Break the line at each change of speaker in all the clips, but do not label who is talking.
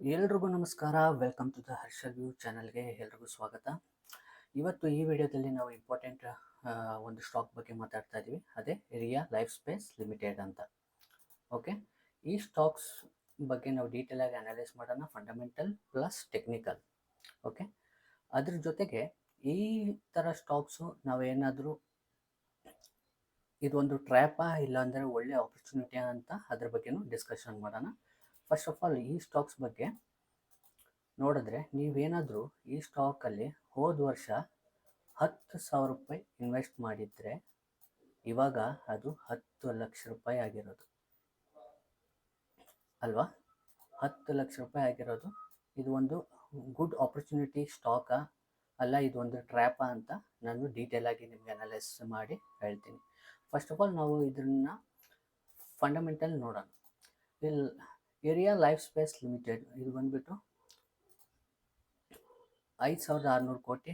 ಎಲ್ರಿಗೂ ನಮಸ್ಕಾರ. Welcome to the Harshal view ಚಾನಲ್ಗೆ ಎಲ್ರಿಗೂ ಸ್ವಾಗತ. ಇವತ್ತು ಈ ವಿಡಿಯೋದಲ್ಲಿ ನಾವು ಇಂಪಾರ್ಟೆಂಟ್ ಒಂದು ಸ್ಟಾಕ್ ಬಗ್ಗೆ ಮಾತಾಡ್ತಾ ಇದ್ದೀವಿ. ಅದೇ ರಿಯಾ ಲೈಫ್ ಸ್ಪೇಸ್ ಲಿಮಿಟೆಡ್ ಅಂತ. ಓಕೆ, ಈ ಸ್ಟಾಕ್ಸ್ ಬಗ್ಗೆ ನಾವು ಡೀಟೇಲ್ ಆಗಿ ಅನಲೈಸ್ ಮಾಡೋಣ, ಫಂಡಮೆಂಟಲ್ ಪ್ಲಸ್ ಟೆಕ್ನಿಕಲ್. ಓಕೆ, ಅದ್ರ ಜೊತೆಗೆ ಈ ಥರ ಸ್ಟಾಕ್ಸು ನಾವೇನಾದರೂ ಇದೊಂದು ಟ್ರ್ಯಾಪಾ ಇಲ್ಲಾಂದರೆ ಒಳ್ಳೆ ಆಪರ್ಚುನಿಟಿಯಾ ಅಂತ ಅದ್ರ ಬಗ್ಗೆನೂ ಡಿಸ್ಕಷನ್ ಮಾಡೋಣ. ಫಸ್ಟ್ ಆಫ್ ಆಲ್ ಈ ಸ್ಟಾಕ್ಸ್ ಬಗ್ಗೆ ನೋಡಿದ್ರೆ, ನೀವೇನಾದರೂ ಈ ಸ್ಟಾಕಲ್ಲಿ ಹೋದ ವರ್ಷ 10,000 ರೂಪಾಯಿ ಇನ್ವೆಸ್ಟ್ ಮಾಡಿದರೆ ಇವಾಗ ಅದು 10 ಲಕ್ಷ ರೂಪಾಯಿ ಆಗಿರೋದು ಅಲ್ವಾ? 10 ಲಕ್ಷ ರೂಪಾಯಿ ಆಗಿರೋದು. ಇದು ಒಂದು ಗುಡ್ ಆಪರ್ಚುನಿಟಿ ಸ್ಟಾಕಾ ಅಲ್ಲ ಇದು ಒಂದು ಟ್ರ್ಯಾಪಾ ಅಂತ ನಾನು ಡೀಟೇಲಾಗಿ ನಿಮಗೆ ಅನಲೈಸ್ ಮಾಡಿ ಹೇಳ್ತೀನಿ. ಫಸ್ಟ್ ಆಫ್ ಆಲ್ ನಾವು ಇದನ್ನು ಫಂಡಮೆಂಟಲ್ ನೋಡೋಣ. ಇಲ್ಲಿ ಏರಿಯಾ ಲೈಫ್ ಸ್ಪೇಸ್ ಲಿಮಿಟೆಡ್ ಇದು ಬಂದುಬಿಟ್ಟು 5,600 ಕೋಟಿ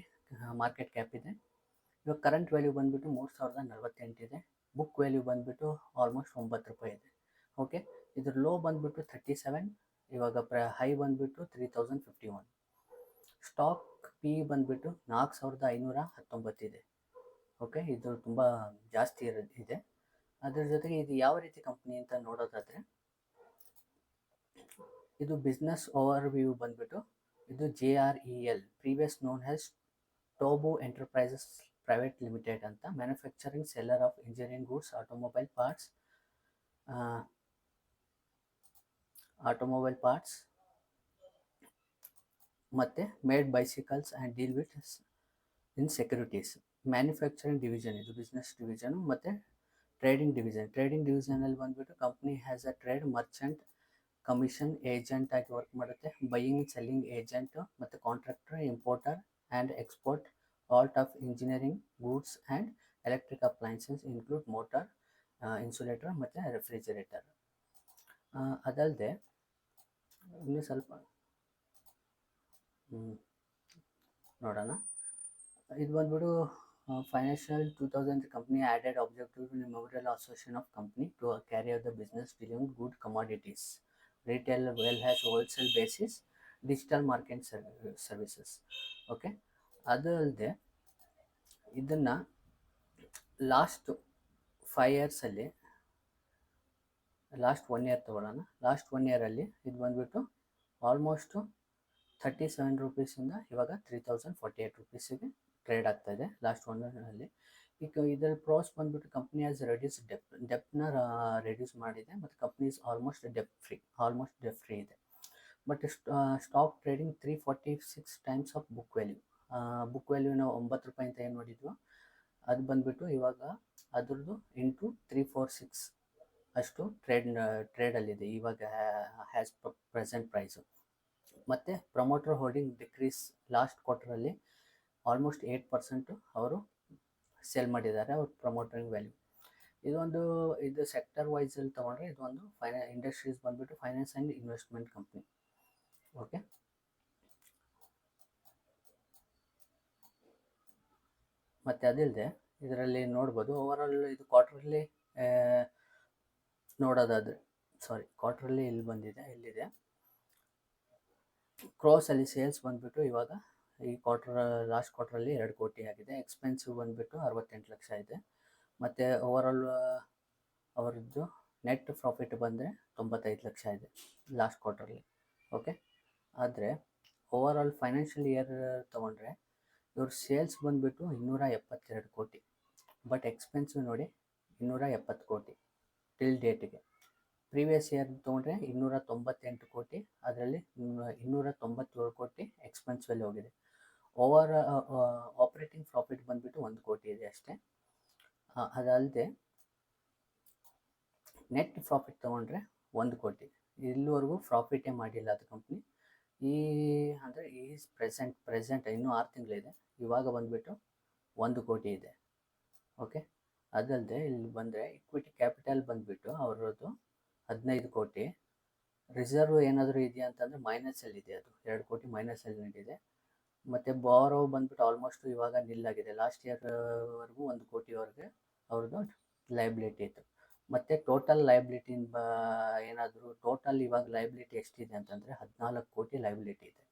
ಮಾರ್ಕೆಟ್ ಕ್ಯಾಪ್ ಇದೆ. ಇವಾಗ ಕರೆಂಟ್ ವ್ಯಾಲ್ಯೂ ಬಂದುಬಿಟ್ಟು 3,048 ಇದೆ. ಬುಕ್ ವ್ಯಾಲ್ಯೂ ಬಂದುಬಿಟ್ಟು ಆಲ್ಮೋಸ್ಟ್ 9 ರೂಪಾಯಿ ಇದೆ. ಓಕೆ, ಇದ್ರ ಲೋ ಬಂದುಬಿಟ್ಟು 37, ಇವಾಗ ಹೈ ಬಂದುಬಿಟ್ಟು 3,051. ಸ್ಟಾಕ್ ಪಿ ಬಂದುಬಿಟ್ಟು 4,519 ಇದೆ. ಓಕೆ, ಇದು ತುಂಬ ಜಾಸ್ತಿ ಇದೆ. ಅದ್ರ ಜೊತೆಗೆ ಇದು ಯಾವ ರೀತಿ ಕಂಪ್ನಿ ಅಂತ ನೋಡೋದಾದರೆ, ಇದು ಬಿಸ್ನೆಸ್ ಓವರ್ ವ್ಯೂ ಬಂದುಬಿಟ್ಟು ಇದು JREL, previous known as Tobu enterprises private limited ಅಂತ, manufacturing seller of engineering goods, automobile parts ಮತ್ತು made bicycles and deal with in securities. Manufacturing division ಇದು ಬಿಸ್ನೆಸ್ ಡಿವಿಷನು. ಮತ್ತು ಟ್ರೇಡಿಂಗ್ ಡಿವಿಷನಲ್ಲಿ ಬಂದುಬಿಟ್ಟು company has a trade merchant commission agent ಆಗಿ work ಮಾಡುತ್ತೆ. Buying selling agent ಮತ್ತು contractor, importer and export all of engineering goods and electric appliances include motor, insulator ಮತ್ತು refrigerator. ಅದಲ್ಲದೆ ಇನ್ನೂ ಸ್ವಲ್ಪ ನೋಡೋಣ. ಇದು ಬಂದ್ಬಿಟ್ಟು financial 2000 company added objective memorial association of company to carry out the business dealing good commodities, retail well has wholesale basis, digital market services. Okay, ಅದು ಅಲ್ಲದೆ ಇದನ್ನು ಲಾಸ್ಟ್ 5 ಇಯರ್ಸಲ್ಲಿ ಲಾಸ್ಟ್ 1 ಇಯರ್ ತೊಗೊಳ್ಳೋಣ. ಲಾಸ್ಟ್ 1 ಇಯರಲ್ಲಿ ಇದು ಬಂದುಬಿಟ್ಟು ಆಲ್ಮೋಸ್ಟು 37 ರೂಪೀಸಿಂದ ಇವಾಗ 3,048 ರೂಪೀಸಿಗೆ ಟ್ರೇಡ್ ಆಗ್ತಾಯಿದೆ ಲಾಸ್ಟ್ 1 ಇಯರಲ್ಲಿ. ಈಗ ಇದರಲ್ಲಿ ಪ್ರೋಸ್ ಬಂದುಬಿಟ್ಟು ಕಂಪ್ನಿ ಆಸ್ ರೆಡ್ಯೂಸ್ ಡೆಪ್ನ ರೆಡ್ಯೂಸ್ ಮಾಡಿದೆ ಮತ್ತು company is almost debt free ಇದೆ. But stock trading 346 times of book value. Book value ನಾವು 9 ರೂಪಾಯಿ ಅಂತ ಏನು ನೋಡಿದ್ವು ಅದು ಬಂದುಬಿಟ್ಟು ಇವಾಗ ಅದ್ರದ್ದು ಇಂಟು 346 ಅಷ್ಟು ಟ್ರೇಡಲ್ಲಿದೆ ಇವಾಗ ಹ್ಯಾಸ್ ಪ್ರೆಸೆಂಟ್ ಪ್ರೈಸು. ಮತ್ತು ಪ್ರಮೋಟರ್ ಹೋಲ್ಡಿಂಗ್ ಡಿಕ್ರೀಸ್ ಲಾಸ್ಟ್ ಕ್ವಾರ್ಟರಲ್ಲಿ ಆಲ್ಮೋಸ್ಟ್ 8% ಅವರು ಸೆಲ್ ಮಾಡಿದ್ದಾರೆ ಅವ್ರ ಪ್ರಮೋಟರಿಂಗ್ ವ್ಯಾಲ್ಯೂ. ಇದು ಸೆಕ್ಟರ್ ವೈಸಲ್ಲಿ ತೊಗೊಂಡ್ರೆ ಇದು ಒಂದು ಇಂಡಸ್ಟ್ರೀಸ್ ಬಂದುಬಿಟ್ಟು finance and investment company. Okay, ಮತ್ತು ಅದಿಲ್ಲದೆ ಇದರಲ್ಲಿ ನೋಡ್ಬೋದು ಓವರಾಲ್ ಇದು ಕ್ವಾರ್ಟ್ರಲ್ಲಿ ನೋಡೋದಾದರೆ ಕ್ವಾರ್ಟ್ರಲ್ಲಿ ಇಲ್ಲಿದೆ ಕ್ರೋಸಲ್ಲಿ ಸೇಲ್ಸ್ ಬಂದುಬಿಟ್ಟು ಇವಾಗ ಈ ಲಾಸ್ಟ್ ಕ್ವಾರ್ಟ್ರಲ್ಲಿ 2 ಕೋಟಿ ಆಗಿದೆ. ಎಕ್ಸ್ಪೆನ್ಸಿವ್ ಬಂದುಬಿಟ್ಟು 68 ಲಕ್ಷ ಇದೆ. ಮತ್ತು ಓವರಾಲ್ ಅವರದ್ದು ನೆಟ್ ಪ್ರಾಫಿಟ್ ಬಂದರೆ 95 ಲಕ್ಷ ಇದೆ ಲಾಸ್ಟ್ ಕ್ವಾರ್ಟ್ರಲ್ಲಿ. ಓಕೆ, ಆದರೆ ಓವರಾಲ್ ಫೈನಾನ್ಷಿಯಲ್ ಇಯರ್ ತೊಗೊಂಡ್ರೆ ಇವ್ರ ಸೇಲ್ಸ್ ಬಂದುಬಿಟ್ಟು 272 ಕೋಟಿ, ಬಟ್ ಎಕ್ಸ್ಪೆನ್ಸಿವ್ ನೋಡಿ 270 ಕೋಟಿ ಟಿಲ್ ಡೇಟಿಗೆ. ಪ್ರೀವಿಯಸ್ ಇಯರ್ ತೊಗೊಂಡ್ರೆ 298 ಕೋಟಿ, ಅದರಲ್ಲಿ 297 ಕೋಟಿ ಎಕ್ಸ್ಪೆನ್ಸಿವಲ್ಲಿ ಹೋಗಿದೆ. ಆಪ್ರೇಟಿಂಗ್ ಪ್ರಾಫಿಟ್ ಬಂದುಬಿಟ್ಟು 1 ಕೋಟಿ ಇದೆ ಅಷ್ಟೇ. ಅದಲ್ಲದೆ ನೆಟ್ ಪ್ರಾಫಿಟ್ ತೊಗೊಂಡ್ರೆ 1 ಕೋಟಿ. ಇಲ್ಲಿವರೆಗೂ ಪ್ರಾಫಿಟೇ ಮಾಡಿಲ್ಲ ಅದು ಕಂಪ್ನಿ. ಅಂದರೆ ಪ್ರೆಸೆಂಟ್ ಇನ್ನೂ 6 ತಿಂಗಳಿದೆ, ಇವಾಗ ಬಂದುಬಿಟ್ಟು 1 ಕೋಟಿ ಇದೆ. ಓಕೆ, ಅದಲ್ಲದೆ ಇಲ್ಲಿ ಬಂದರೆ ಇಕ್ವಿಟಿ ಕ್ಯಾಪಿಟಲ್ ಬಂದುಬಿಟ್ಟು ಅವರದ್ದು 15 ಕೋಟಿ. ರಿಸರ್ವ್ ಏನಾದರೂ ಇದೆಯಾ ಅಂತಂದರೆ ಮೈನಸಲ್ಲಿದೆ, ಅದು 2 ಕೋಟಿ ಮೈನಸಲ್ಲಿ ನಡೆದಿದೆ. ಮತ್ತು ಬಾರೋ ಬಂದುಬಿಟ್ಟು ಆಲ್ಮೋಸ್ಟ್ ಇವಾಗ ನಿಲ್ಲಾಗಿದೆ. ಲಾಸ್ಟ್ ಇಯರ್ವರೆಗೂ 1 ಕೋಟಿವರೆಗೆ ಅವ್ರದ್ದು ಲೈಬಿಲಿಟಿ ಇತ್ತು. ಮತ್ತು ಟೋಟಲ್ ಲಯಬಿಲಿಟಿ ಏನಾದರೂ ಟೋಟಲ್ ಇವಾಗ ಲಯಬಿಲಿಟಿ ಎಷ್ಟಿದೆ ಅಂತಂದರೆ 14 ಕೋಟಿ ಲಯಬಿಲಿಟಿ ಇದೆ.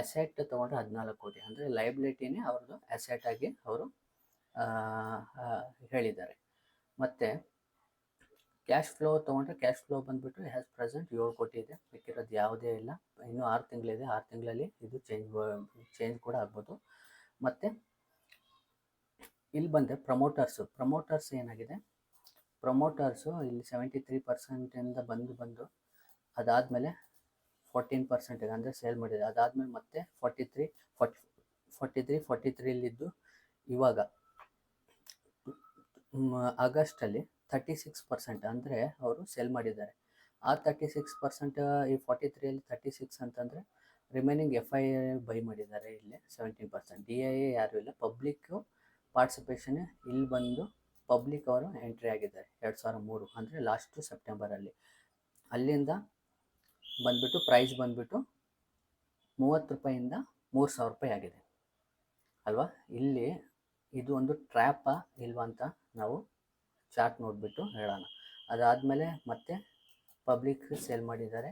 ಅಸೆಟ್ ತೊಗೊಂಡ್ರೆ 14 ಕೋಟಿ, ಅಂದರೆ ಲಯಬಿಲಿಟಿನೇ ಅವ್ರದ್ದು ಅಸೆಟ್ ಆಗಿ ಅವರು ಹೇಳಿದ್ದಾರೆ. ಮತ್ತು ಕ್ಯಾಶ್ ಫ್ಲೋ ತೊಗೊಂಡ್ರೆ ಕ್ಯಾಶ್ ಫ್ಲೋ ಬಂದುಬಿಟ್ಟು ಹ್ಯಾಸ್ ಪ್ರೆಸೆಂಟ್ 7 ಕೋಟಿ ಇದೆ. ಬೇಕಿರೋದು ಯಾವುದೇ ಇಲ್ಲ, ಇನ್ನೂ 6 ತಿಂಗಳಿದೆ. 6 ತಿಂಗಳಲ್ಲಿ ಇದು ಚೇಂಜ್ ಕೂಡ ಆಗ್ಬೋದು. ಮತ್ತು ಇಲ್ಲಿ ಬಂದರೆ ಪ್ರಮೋಟರ್ಸ್ ಏನಾಗಿದೆ, ಪ್ರಮೋಟರ್ಸು ಇಲ್ಲಿ 73% ಬಂದು ಅದಾದಮೇಲೆ 14% ಅಂದರೆ ಸೇಲ್ ಮಾಡಿದೆ. ಅದಾದಮೇಲೆ ಮತ್ತೆ 43 ಇವಾಗ ಆಗಸ್ಟಲ್ಲಿ 36% ಅಂದರೆ ಅವರು ಸೇಲ್ ಮಾಡಿದ್ದಾರೆ. ಆ 36% ಈ 43ಅಲ್ಲಿ 36 ಅಂತಂದರೆ ರಿಮೈನಿಂಗ್ FII ಬೈ ಮಾಡಿದ್ದಾರೆ. ಇಲ್ಲಿ 17%. DIA ಯಾರೂ ಇಲ್ಲ. ಪಬ್ಲಿಕ್ಕು ಪಾರ್ಟಿಸಿಪೇಷನ್ ಇಲ್ಲಿ ಬಂದು ಪಬ್ಲಿಕ್ ಅವರು ಎಂಟ್ರಿ ಆಗಿದ್ದಾರೆ 2003, ಅಂದರೆ ಲಾಸ್ಟು ಸೆಪ್ಟೆಂಬರಲ್ಲಿ. ಅಲ್ಲಿಂದ ಬಂದುಬಿಟ್ಟು ಪ್ರೈಸ್ ಬಂದುಬಿಟ್ಟು 30 ರೂಪಾಯಿಂದ 3000 ರೂಪಾಯಿ ಆಗಿದೆ ಅಲ್ವಾ. ಇಲ್ಲಿ ಇದು ಒಂದು ಟ್ರ್ಯಾಪಾ ಇಲ್ವಾ ಅಂತ ನಾವು ಚಾರ್ಟ್ ನೋಡಿಬಿಟ್ಟು ಹೇಳೋಣ. ಅದಾದಮೇಲೆ ಮತ್ತೆ ಪಬ್ಲಿಕ್ ಸೇಲ್ ಮಾಡಿದ್ದಾರೆ.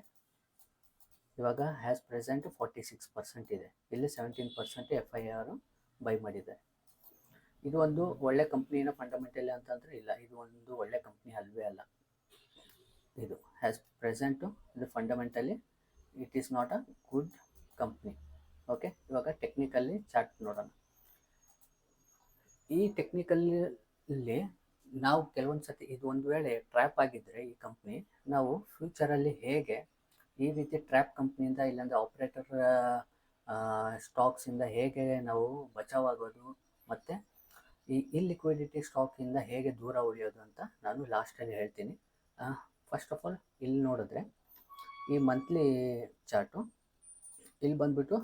ಇವಾಗ ಹ್ಯಾಸ್ ಪ್ರೆಸೆಂಟ್ 46% ಇದೆ. ಇಲ್ಲಿ 17% FII ಬೈ ಮಾಡಿದ್ದಾರೆ. ಇದು ಒಂದು ಒಳ್ಳೆ ಕಂಪ್ನಿನ ಫಂಡಮೆಂಟಲ್ ಅಂತಂದರೆ ಇಲ್ಲ, ಇದು ಒಂದು ಒಳ್ಳೆ ಕಂಪ್ನಿ ಅಲ್ವೇ ಅಲ್ಲ. ಇದು ಹ್ಯಾಸ್ ಪ್ರೆಸೆಂಟು ಇದು fundamentally it is not a good company. Okay, ಇವಾಗ ಟೆಕ್ನಿಕಲ್ಲಿ ಚಾರ್ಟ್ ನೋಡೋಣ. ಈ ಟೆಕ್ನಿಕಲ್ಲಿ ನಾವು ಕೆಲವೊಂದು ಸತಿ ಇದು ಒಂದು ವೇಳೆ ಟ್ರ್ಯಾಪ್ ಆಗಿದ್ದರೆ ಈ ಕಂಪ್ನಿ, ನಾವು ಫ್ಯೂಚರಲ್ಲಿ ಹೇಗೆ ಈ ರೀತಿ ಟ್ರ್ಯಾಪ್ ಕಂಪ್ನಿಯಿಂದ ಇಲ್ಲಾಂದರೆ ಆಪ್ರೇಟರ್ ಸ್ಟಾಕ್ಸಿಂದ ಹೇಗೆ ನಾವು ಬಚಾವಾಗೋದು ಮತ್ತು ಈ ಇಲ್ಲಿಕ್ವಿಡಿಟಿ ಸ್ಟಾಕಿಂದ ಹೇಗೆ ದೂರ ಉಳಿಯೋದು ಅಂತ ನಾನು ಲಾಸ್ಟಲ್ಲಿ ಹೇಳ್ತೀನಿ. ಫಸ್ಟ್ ಆಫ್ ಆಲ್ ಇಲ್ಲಿ ನೋಡಿದ್ರೆ ಈ ಮಂತ್ಲಿ ಚಾರ್ಟು ಇಲ್ಲಿ ಬಂದುಬಿಟ್ಟು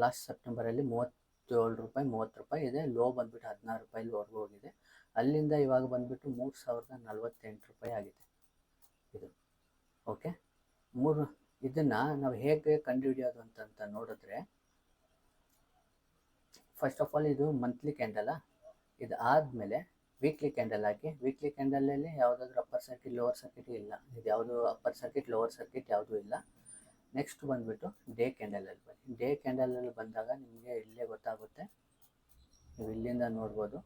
ಲಾಸ್ಟ್ ಸೆಪ್ಟೆಂಬರಲ್ಲಿ 37 ರೂಪಾಯಿ 30 ರೂಪಾಯಿ ಇದೆ. ಲೋ ಬಂದುಬಿಟ್ಟು 16 ರೂಪಾಯಿವರೆಗೂ ಹೋಗಿದೆ. ಅಲ್ಲಿಂದ ಇವಾಗ ಬಂದುಬಿಟ್ಟು 3048 ರೂಪಾಯಿ ಆಗಿದೆ ಇದು. ಓಕೆ, ಇದನ್ನು ನಾವು ಹೇಗೆ ಕಂಡುಹಿಡಿಯೋದು ಅಂತ ನೋಡಿದ್ರೆ, ಫಸ್ಟ್ ಆಫ್ ಆಲ್ ಇದು ಮಂತ್ಲಿ ಕ್ಯಾಂಡಲ. ಇದು ಆದಮೇಲೆ ವೀಕ್ಲಿ ಕ್ಯಾಂಡಲ್ ಹಾಕಿ, ವೀಕ್ಲಿ ಕ್ಯಾಂಡಲಲ್ಲಿ ಯಾವುದಾದ್ರೂ ಅಪ್ಪರ್ ಸರ್ಕಿಟ್ ಲೋವರ್ ಸರ್ಕಿಟ್ ಇಲ್ಲ, ಇದು ಯಾವುದು ಅಪ್ಪರ್ ಸರ್ಕಿಟ್ ಲೋವರ್ ಸರ್ಕಿಟ್ ಯಾವುದೂ ಇಲ್ಲ. ನೆಕ್ಸ್ಟ್ ಬಂದುಬಿಟ್ಟು ಡೇ ಕ್ಯಾಂಡಲಲ್ಲಿ ಬನ್ನಿ. ಡೇ ಕ್ಯಾಂಡಲಲ್ಲಿ ಬಂದಾಗ ನಿಮಗೆ ಇಲ್ಲೇ ಗೊತ್ತಾಗುತ್ತೆ, ನೀವು ಇಲ್ಲಿಂದ ನೋಡ್ಬೋದು.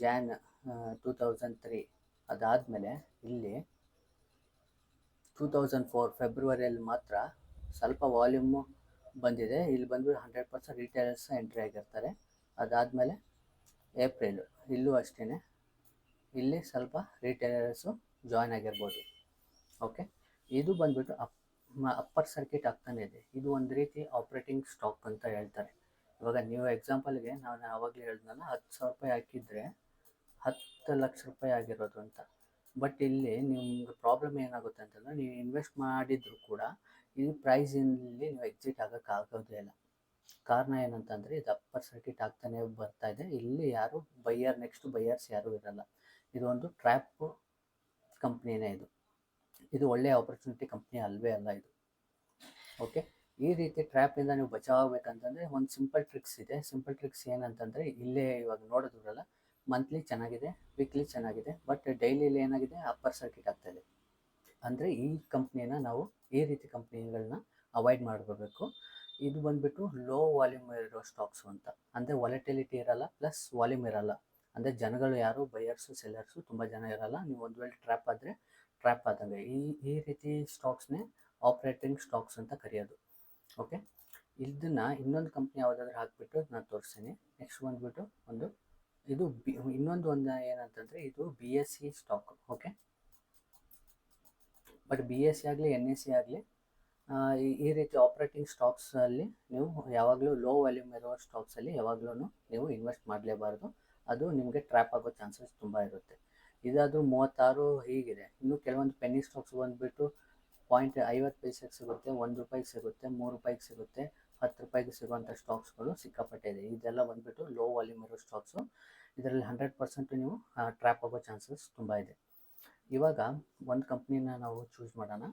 ಜಾನ್ 2003 ಅದಾದಮೇಲೆ ಇಲ್ಲಿ 2004 ಫೆಬ್ರವರಿಯಲ್ಲಿ ಮಾತ್ರ ಸ್ವಲ್ಪ ವಾಲ್ಯೂಮು ಬಂದಿದೆ. ಇಲ್ಲಿ ಬಂದು 100% ರಿಟೇಲರ್ಸ್ ಎಂಟ್ರಿ ಆಗಿರ್ತಾರೆ. ಅದಾದಮೇಲೆ ಏಪ್ರಿಲು ಇಲ್ಲೂ ಅಷ್ಟೇ, ಇಲ್ಲಿ ಸ್ವಲ್ಪ ರಿಟೇಲರ್ಸು ಜಾಯ್ನ್ ಆಗಿರ್ಬೋದು. ಓಕೆ, ಇದು ಬಂದುಬಿಟ್ಟು ಅಪ್ಪರ್ ಸರ್ಕಿಟ್ ಆಗ್ತಾನೆ ಇದೆ. ಇದು ಒಂದು ರೀತಿ ಆಪ್ರೇಟಿಂಗ್ ಸ್ಟಾಕ್ ಅಂತ ಹೇಳ್ತಾರೆ. ಇವಾಗ ನೀವು ಎಕ್ಸಾಂಪಲ್ಗೆ ನಾನು ಆವಾಗಲೇ ಹೇಳಿದ್ನಲ್ಲ, 10,000 ರೂಪಾಯಿ ಹಾಕಿದರೆ 10 ಲಕ್ಷ ರೂಪಾಯಿ ಆಗಿರೋದು ಅಂತ. ಬಟ್ ಇಲ್ಲಿ ನಿಮ್ಗೆ ಪ್ರಾಬ್ಲಮ್ ಏನಾಗುತ್ತೆ ಅಂತಂದರೆ, ನೀವು ಇನ್ವೆಸ್ಟ್ ಮಾಡಿದರೂ ಕೂಡ ಈ ಪ್ರೈಸಿನಲ್ಲಿ ನೀವು ಎಕ್ಸಿಟ್ ಆಗೋಕ್ಕಾಗೋದೇ ಇಲ್ಲ. ಕಾರಣ ಏನಂತಂದರೆ ಇದು ಅಪ್ಪರ್ ಸರ್ಕಿಟ್ ಆಗ್ತಾನೆ ಬರ್ತಾ ಇದೆ. ಇಲ್ಲಿ ಯಾರು ನೆಕ್ಸ್ಟ್ ಬೈಯರ್ಸ್ ಯಾರೂ ಇರಲ್ಲ. ಇದು ಒಂದು ಟ್ರ್ಯಾಪ್ ಕಂಪ್ನಿನೇ ಇದು ಒಳ್ಳೆಯ ಆಪರ್ಚುನಿಟಿ ಕಂಪ್ನಿ ಅಲ್ವೇ ಅಲ್ಲ ಇದು. ಓಕೆ, ಈ ರೀತಿ ಟ್ರ್ಯಾಪಿಂದ ನೀವು ಬಚಾವಾಗಬೇಕಂತಂದರೆ ಒಂದು ಸಿಂಪಲ್ ಟ್ರಿಕ್ಸ್ ಇದೆ. ಸಿಂಪಲ್ ಟ್ರಿಕ್ಸ್ ಏನಂತಂದರೆ, ಇಲ್ಲೇ ಇವಾಗ ನೋಡೋದ್ರಲ್ಲ, ಮಂತ್ಲಿ ಚೆನ್ನಾಗಿದೆ, ವೀಕ್ಲಿ ಚೆನ್ನಾಗಿದೆ, ಬಟ್ ಡೈಲಿಲಿ ಏನಾಗಿದೆ, ಅಪ್ಪರ್ ಸರ್ಕಿಟ್ ಆಗ್ತಾಯಿದೆ. ಅಂದರೆ ಈ ಕಂಪ್ನಿನ ನಾವು ಈ ರೀತಿ ಕಂಪ್ನಿಗಳನ್ನ ಅವಾಯ್ಡ್ ಮಾಡ್ಕೋಬೇಕು. ಇದು ಬಂದುಬಿಟ್ಟು ಲೋ ವಾಲ್ಯೂಮ್ ಇರೋ ಸ್ಟಾಕ್ಸು ಅಂತ, ಅಂದರೆ ವಾಲಟಿಲಿಟಿ ಇರಲ್ಲ, ಪ್ಲಸ್ ವಾಲ್ಯೂಮ್ ಇರಲ್ಲ. ಅಂದರೆ ಜನಗಳು ಯಾರು ಬೈಯರ್ಸು ಸೆಲ್ಲರ್ಸು ತುಂಬ ಜನ ಇರಲ್ಲ. ನೀವು ಒಂದು ವೇಳೆ ಟ್ರ್ಯಾಪ್ ಆದಂಗೆ ಈ ರೀತಿ ಸ್ಟಾಕ್ಸ್ನೇ ಆಪ್ರೇಟಿಂಗ್ ಸ್ಟಾಕ್ಸ್ ಅಂತ ಕರೆಯೋದು. ಓಕೆ, ಇದನ್ನು ಇನ್ನೊಂದು ಕಂಪ್ನಿ ಯಾವುದಾದ್ರೂ ಹಾಕಿಬಿಟ್ಟು ನಾನು ತೋರಿಸ್ತೀನಿ. ನೆಕ್ಸ್ಟ್ ಬಂದುಬಿಟ್ಟು ಇದು ಇನ್ನೊಂದು ಏನಂತಂದರೆ, ಇದು BSE stock. Okay, but BSE ಆಗಲಿ NSE ಆಗಲಿ ಈ ರೀತಿ ಆಪ್ರೇಟಿಂಗ್ ಸ್ಟಾಕ್ಸಲ್ಲಿ ನೀವು ಯಾವಾಗಲೂ ಲೋ ವಾಲ್ಯೂಮ್ ಇರೋ ಸ್ಟಾಕ್ಸಲ್ಲಿ ಯಾವಾಗಲೂ ನೀವು ಇನ್ವೆಸ್ಟ್ ಮಾಡಲೇಬಾರ್ದು. ಅದು ನಿಮಗೆ ಟ್ರ್ಯಾಪ್ ಆಗೋ ಚಾನ್ಸಸ್ ತುಂಬ ಇರುತ್ತೆ. ಇದಾದರೂ 36 ಹೀಗಿದೆ. ಇನ್ನು ಕೆಲವೊಂದು ಪೆನ್ನಿ ಸ್ಟಾಕ್ಸ್ ಬಂದುಬಿಟ್ಟು 0.50 ಪೈಸೆಗೆ ಸಿಗುತ್ತೆ, 1 ರೂಪಾಯಿಗೆ ಸಿಗುತ್ತೆ, 3 ರೂಪಾಯಿಗೆ ಸಿಗುತ್ತೆ, 10 ರೂಪಾಯಿಗೆ ಸಿಗುವಂಥ ಸ್ಟಾಕ್ಸ್ಗಳು ಸಿಕ್ಕಾಪಟ್ಟೆ ಇದೆ. ಇದೆಲ್ಲ ಬಂದುಬಿಟ್ಟು ಲೋ ವಾಲ್ಯೂಮ್ ಇರೋ ಸ್ಟಾಕ್ಸು. ಇದರಲ್ಲಿ 100% ನೀವು ಟ್ರ್ಯಾಪ್ ಆಗೋ ಚಾನ್ಸಸ್ ತುಂಬ ಇದೆ. ಇವಾಗ ಒಂದು ಕಂಪ್ನಿನ ನಾವು ಚೂಸ್ ಮಾಡೋಣ.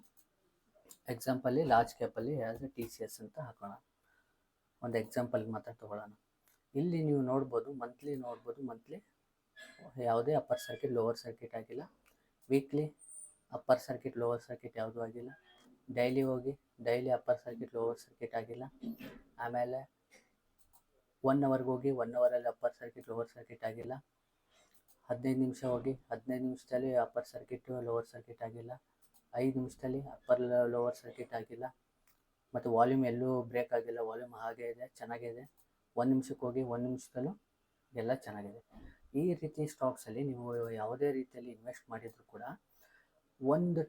ಎಕ್ಸಾಂಪಲ್ಲಿ ಲಾರ್ಜ್ ಕ್ಯಾಪಲ್ಲಿ ಯಾವುದೇ TCS ಅಂತ ಹಾಕೋಣ. ಒಂದು ಎಕ್ಸಾಂಪಲ್ಗೆ ಮಾತ್ರ ತೊಗೊಳ್ಳೋಣ. ಇಲ್ಲಿ ನೀವು ನೋಡ್ಬೋದು, ಮಂತ್ಲಿ ಯಾವುದೇ ಅಪ್ಪರ್ ಸರ್ಕಿಟ್ ಲೋವರ್ ಸರ್ಕಿಟ್ ಆಗಿಲ್ಲ. Weekly upper circuit lower circuit ಯಾವುದೂ ಆಗಿಲ್ಲ. ಡೈಲಿ ಹೋಗಿ daily upper circuit lower circuit ಆಗಿಲ್ಲ. ಆಮೇಲೆ 1 ಅವರ್ಗೆ ಹೋಗಿ 1 ಅವರಲ್ಲಿ ಅಪ್ಪರ್ ಸರ್ಕಿಟ್ ಲೋವರ್ ಸರ್ಕಿಟ್ ಆಗಿಲ್ಲ. 15 ನಿಮಿಷ ಹೋಗಿ 15 ನಿಮಿಷದಲ್ಲಿ ಅಪ್ಪರ್ ಸರ್ಕಿಟ್ ಲೋವರ್ ಸರ್ಕಿಟ್ ಆಗಿಲ್ಲ. 5 ನಿಮಿಷದಲ್ಲಿ ಅಪ್ಪರ್ ಲೋವರ್ ಸರ್ಕಿಟ್ ಆಗಿಲ್ಲ. ಮತ್ತು ವಾಲ್ಯೂಮ್ ಎಲ್ಲೂ ಬ್ರೇಕ್ ಆಗಿಲ್ಲ, ವಾಲ್ಯೂಮ್ ಹಾಗೇ ಇದೆ, ಚೆನ್ನಾಗಿದೆ. 1 ನಿಮಿಷಕ್ಕೆ ಹೋಗಿ 1 ನಿಮಿಷದಲ್ಲೂ ಎಲ್ಲ ಚೆನ್ನಾಗಿದೆ. ಈ ರೀತಿ ಸ್ಟಾಕ್ಸಲ್ಲಿ ನೀವು ಯಾವುದೇ ರೀತಿಯಲ್ಲಿ ಇನ್ವೆಸ್ಟ್ ಮಾಡಿದರೂ ಕೂಡ ಒಂದು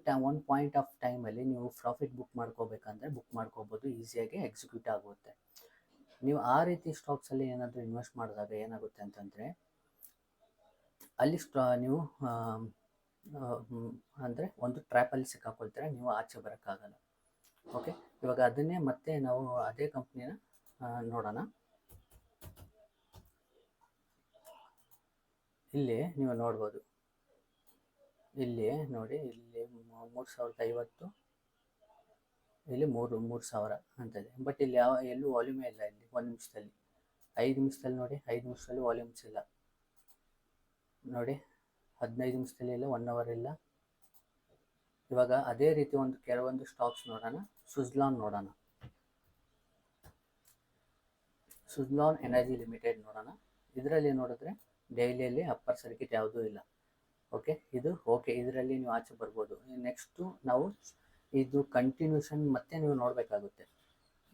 ಪಾಯಿಂಟ್ ಆಫ್ ಟೈಮಲ್ಲಿ ನೀವು ಪ್ರಾಫಿಟ್ ಬುಕ್ ಮಾಡ್ಕೋಬೇಕಂದ್ರೆ ಬುಕ್ ಮಾಡ್ಕೋಬೋದು, ಈಸಿಯಾಗಿ ಎಕ್ಸಿಕ್ಯೂಟ್ ಆಗುತ್ತೆ. ನೀವು ಆ ರೀತಿ ಸ್ಟಾಕ್ಸಲ್ಲಿ ಏನಾದರೂ ಇನ್ವೆಸ್ಟ್ ಮಾಡಿದಾಗ ಏನಾಗುತ್ತೆ ಅಂತಂದರೆ ಅಲ್ಲಿ ನೀವು ಅಂದರೆ ಒಂದು ಟ್ರ್ಯಾಪಲ್ಲಿ ಸಿಕ್ಕಾಕೊಳ್ತೀರ, ನೀವು ಆಚೆ ಬರೋಕ್ಕಾಗಲ್ಲ. ಓಕೆ, ಇವಾಗ ಅದನ್ನೇ ಮತ್ತೆ ನಾವು ಅದೇ ಕಂಪ್ನಿನ ನೋಡೋಣ. ಇಲ್ಲಿ ನೀವು ನೋಡ್ಬೋದು, ಇಲ್ಲಿ ನೋಡಿ, ಇಲ್ಲಿ 3050, ಇಲ್ಲಿ 3000 ಅಂತ ಇದೆ. ಬಟ್ ಇಲ್ಲಿ ಎಲ್ಲೂ ವಾಲ್ಯೂಮೇ ಇಲ್ಲ. ಇಲ್ಲಿ 1 ನಿಮಿಷದಲ್ಲಿ 5 ನಿಮಿಷದಲ್ಲಿ ನೋಡಿ, 5 ನಿಮಿಷದಲ್ಲಿ ವಾಲ್ಯೂಮ್ಸ್ ಇಲ್ಲ ನೋಡಿ. 15 ನಿಮಿಷದಲ್ಲಿ ಇಲ್ಲ, 1 ಅವರ್ ಇಲ್ಲ. ಇವಾಗ ಅದೇ ರೀತಿ ಕೆಲವೊಂದು ಸ್ಟಾಕ್ಸ್ ನೋಡೋಣ. ಸುಜ್ಲಾನ್ ನೋಡೋಣ. ಸುಜ್ಲಾನ್ ಎನರ್ಜಿ ಲಿಮಿಟೆಡ್ ನೋಡೋಣ. ಇದರಲ್ಲಿ ನೋಡಿದ್ರೆ ಡೈಲಿಯಲ್ಲಿ ಅಪ್ಪರ್ ಸರ್ಕಿಟ್ ಯಾವುದೂ ಇಲ್ಲ. ಓಕೆ, ಇದರಲ್ಲಿ ನೀವು ಆಚೆ ಬರ್ಬೋದು. ನೆಕ್ಸ್ಟು ನಾವು ಇದು ಕಂಟಿನ್ಯೂಷನ್ ಮತ್ತೆ ನೀವು ನೋಡಬೇಕಾಗುತ್ತೆ.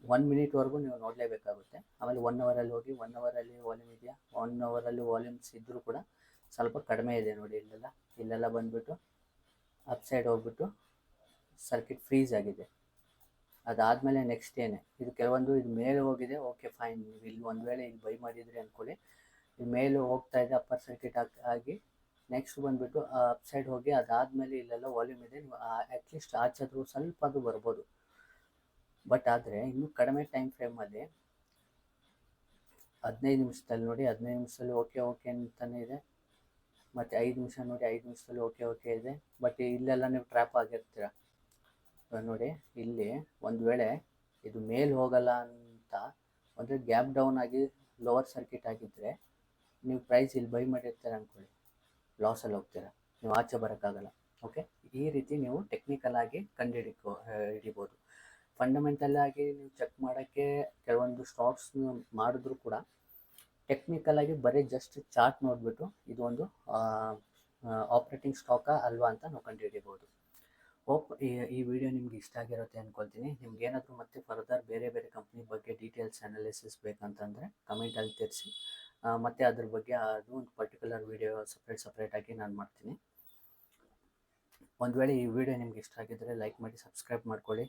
1 ಮಿನಿಟ್ವರೆಗೂ ನೀವು ನೋಡಲೇಬೇಕಾಗುತ್ತೆ. ಆಮೇಲೆ 1 ಅವರಲ್ಲಿ ಹೋಗಿ 1 ಅವರಲ್ಲಿ ವಾಲ್ಯೂಮ್ ಇದೆಯಾ, 1 ಅವರಲ್ಲಿ ವಾಲ್ಯೂಮ್ಸ್ ಇದ್ದರೂ ಕೂಡ ಸ್ವಲ್ಪ ಕಡಿಮೆ ಇದೆ ನೋಡಿ. ಇಲ್ಲೆಲ್ಲ ಬಂದುಬಿಟ್ಟು ಅಪ್ ಸೈಡ್ ಹೋಗ್ಬಿಟ್ಟು ಸರ್ಕಿಟ್ ಫ್ರೀಸ್ ಆಗಿದೆ. ಅದಾದಮೇಲೆ ನೆಕ್ಸ್ಟ್ ಇದು ಕೆಲವೊಂದು ಇದು ಮೇಲೆ ಹೋಗಿದೆ. ಓಕೆ ಫೈನ್, ನೀವು ಇಲ್ಲಿ ಒಂದು ವೇಳೆ ಇಲ್ಲಿ ಬೈ ಮಾಡಿದ್ರಿ ಅಂದ್ಕೊಳ್ಳಿ, ಇಲ್ಲಿ ಮೇಲೆ ಹೋಗ್ತಾ ಇದೆ ಅಪ್ಪರ್ ಸರ್ಕಿಟ್ ಆಗಿ. ನೆಕ್ಸ್ಟ್ ಬಂದುಬಿಟ್ಟು ಅಪ್ ಸೈಡ್ ಹೋಗಿ ಅದಾದಮೇಲೆ ಇಲ್ಲೆಲ್ಲ ವಾಲ್ಯೂಮ್ ಇದೆ. ನೀವು ಅಟ್ಲೀಸ್ಟ್ ಆಚೆದ್ರು ಸ್ವಲ್ಪ ಅದು ಬರ್ಬೋದು. ಬಟ್ ಆದರೆ ಇನ್ನೂ ಕಡಿಮೆ ಟೈಮ್ ಫ್ರೇಮಲ್ಲಿ 15 ನಿಮಿಷದಲ್ಲಿ ನೋಡಿ, 15 ನಿಮಿಷದಲ್ಲಿ ಓಕೆ ಅಂತಲೇ ಇದೆ. ಮತ್ತು 5 ನಿಮಿಷ ನೋಡಿ, 5 ನಿಮಿಷದಲ್ಲಿ ಓಕೆ ಇದೆ. ಬಟ್ ಇಲ್ಲೆಲ್ಲ ನೀವು ಟ್ರ್ಯಾಪ್ ಆಗಿರ್ತೀರ ನೋಡಿ. ಇಲ್ಲಿ ಒಂದು ವೇಳೆ ಇದು ಮೇಲೆ ಹೋಗಲ್ಲ ಅಂತ ಅಂದರೆ ಗ್ಯಾಪ್ ಡೌನ್ ಆಗಿ ಲೋವರ್ ಸರ್ಕಿಟ್ ಆಗಿದ್ದರೆ ನೀವು ಪ್ರೈಸ್ ಇಲ್ಲಿ ಬೈ ಮಾಡಿರ್ತೀರ ಅಂದ್ಕೊಳ್ಳಿ, ಲಾಸಲ್ಲಿ ಹೋಗ್ತೀರ, ನೀವು ಆಚೆ ಬರೋಕ್ಕಾಗಲ್ಲ. ಓಕೆ, ಈ ರೀತಿ ನೀವು ಟೆಕ್ನಿಕಲ್ ಆಗಿ ಹಿಡಿಬೋದು. ಫಂಡಮೆಂಟಲ್ ಆಗಿ ನೀವು ಚೆಕ್ ಮಾಡೋಕ್ಕೆ ಕೆಲವೊಂದು ಸ್ಟಾಕ್ಸ್ ಮಾಡಿದ್ರು ಕೂಡ ಟೆಕ್ನಿಕಲ್ ಆಗಿ ಬರೀ ಜಸ್ಟ್ ಚಾರ್ಟ್ ನೋಡಿಬಿಟ್ಟು ಇದು ಒಂದು ಆಪ್ರೇಟಿಂಗ್ ಸ್ಟಾಕಾ ಅಲ್ವಾ ಅಂತ ನಾವು ಕಂಡುಹಿಡಿಬೋದು. ಹೋಪ್ ಈ ವಿಡಿಯೋ ನಿಮ್ಗೆ ಇಷ್ಟ ಆಗಿರುತ್ತೆ ಅಂದ್ಕೊಳ್ತೀನಿ. ನಿಮ್ಗೆ ಏನಾದರೂ ಮತ್ತೆ ಫರ್ದರ್ ಬೇರೆ ಕಂಪ್ನಿ ಬಗ್ಗೆ ಡೀಟೇಲ್ಸ್ ಅನಾಲಿಸಿಸ್ ಬೇಕಂತಂದರೆ ಕಮೆಂಟಲ್ಲಿ ತಿಳಿಸಿ. ಮತ್ತು ಅದ್ರ ಬಗ್ಗೆ ಅದು ಒಂದು ಪರ್ಟಿಕ್ಯುಲರ್ ವಿಡಿಯೋ ಸಪ್ರೇಟಾಗಿ ನಾನು ಮಾಡ್ತೀನಿ. ಒಂದು ವೇಳೆ ಈ ವಿಡಿಯೋ ನಿಮ್ಗೆ ಇಷ್ಟ ಆಗಿದ್ದರೆ ಲೈಕ್ ಮಾಡಿ, ಸಬ್ಸ್ಕ್ರೈಬ್ ಮಾಡ್ಕೊಳ್ಳಿ.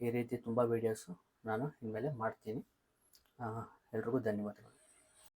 ಈ ರೀತಿ ತುಂಬ ವೀಡಿಯೋಸು ನಾನು ಇನ್ಮೇಲೆ ಮಾಡ್ತೀನಿ. ಎಲ್ರಿಗೂ ಧನ್ಯವಾದಗಳು.